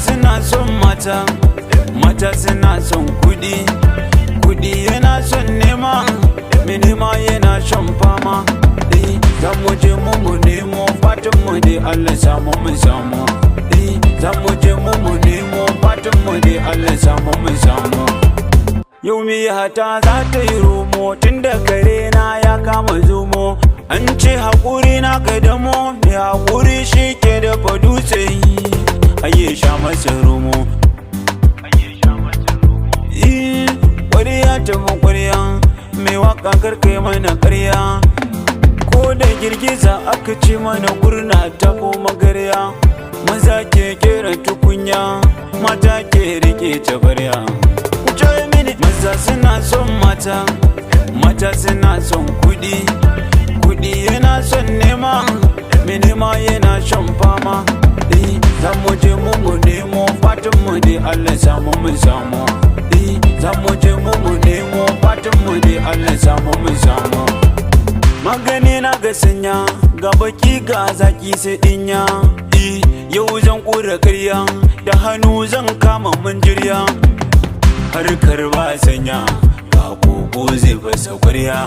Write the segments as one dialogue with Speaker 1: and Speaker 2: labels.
Speaker 1: suna son mata, mata suna son kudi, kudi yana son nema, mai nema yana shan fama. Za mu je mu nemo, fatan mu dai Allah samu mu samu. Za mu je mu nemo, fatan mu dai Allah samu mu samu. Yau miyata za ta yi romo, tunda kare na ya kama zomo. An ce haƙuri na ka damo, mai haƙuri shi ke dafa dutse. Aye sha masa romo, ƙwarya ta ƙwarya, mai waka karkai mana ƙarya. Ko da girgiza aka ce mana gurna ta ko magarya. Maza ke kera tukunya, mata ke rike tabarya. Maza suna son mata, mata suna son kudi, kudi yana son nema, mai nema yana shan fama. Za mu je mu nemo, fatan mu dai Allah samu mu samu. Za mu je mu nemo, fatan mu dai Allah samu mu samu. Magani na ga sanya, ga baki ga zaki sai dinya. Yau zan kura karya, da hannu zan kama manjirya. Harkar ba sanya, ga koko zai fasa kwarya.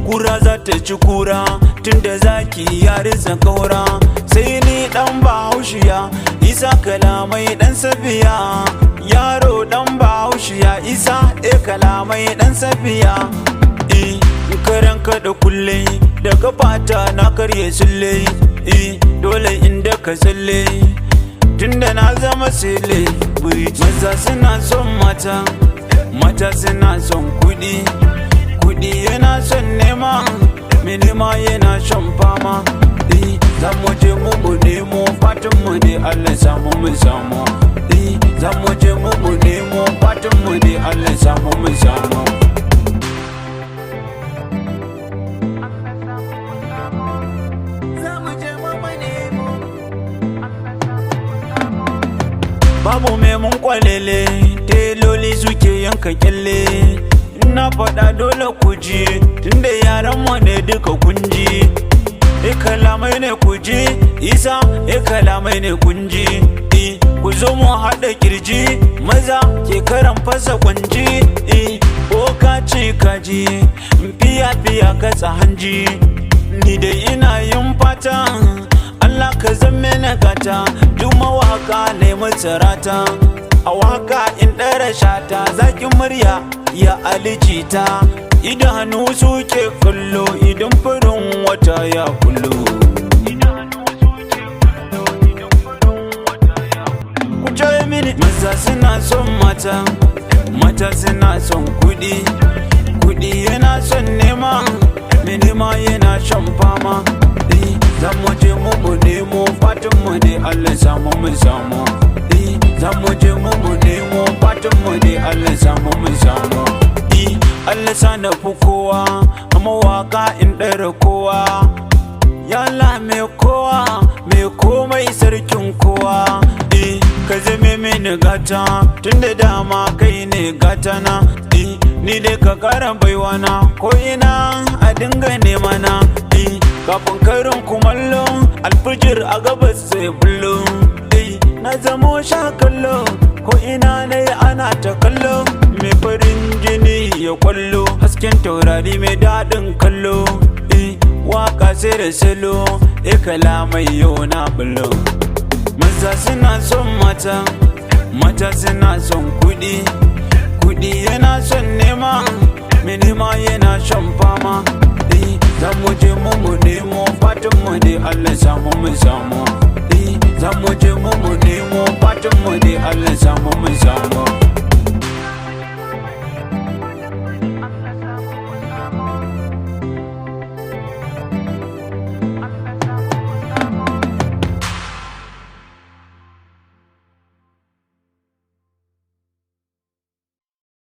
Speaker 1: Kura za ta ci kura, tunda zaki ya rinsa kaura. Sai ni dan bahaushiya, Isa kalamai dan safiya. Yaro dan bahaushiya, Isa kalamai dan safiya. Karan kada kulle, da kafata na karye sulle. Dole inda ka tsalle, tunda na zama sile. Maza suna son mata, mata suna son kudi, kudi yana son nema, mai nema yana shan fama. Za mu je mu nemo, fatan mu dai Allah samu mu samu. Za mu je mu nemo, fatan mu dai Allah samu mu samu. Babu mai mun kwalele, teloli suke yanka kyalle. Ina faɗa dole ku ji, tunda yaran mu ne duka kunji. Kalamai ne ku ji, Isa kalamai ne kunji. Ku zo mu haɗa kirji, maza ke karan fasa kwanji. Boka ce kaji, fiya fiya katsa hanji. Ni da ina yin fata, Allah ka zame na gata. Duk mawaka ne matsarata, a waka in ɗara shata. Zakin murya ya alijita, idanu suke kallo idan farin wata ya kullu. Ku ce mini, maza suna son mata, mata suna son kudi, kudi yana son nema, mai nema yana shan fama. Za mu je mu nemo, fatan mu dai Allah samu mu samu. Za mu je mu nemo, fatan mu dai Allah samu mu samu. Allah sana fi kowa, a mawaka in ɗara kowa. Yalla mai kowa, mai komai sarkin kowa. Ka zame mini gata, tunda dama kai ne gata na. Ni dai ka kara baiwana, ko ina a dinga nema na. Kafin karin kumallo, alfijir a gabas sai bullo. Na zamo sha kallo, ko ina ne ana ta kallo. Mai farin jini ya kwallo, hasken taurari mai daɗin kallo. Waka sai da salo, kalamai yau na bullo. Maza suna son mata, mata suna son kudi, kudi yana son nema, mai nema yana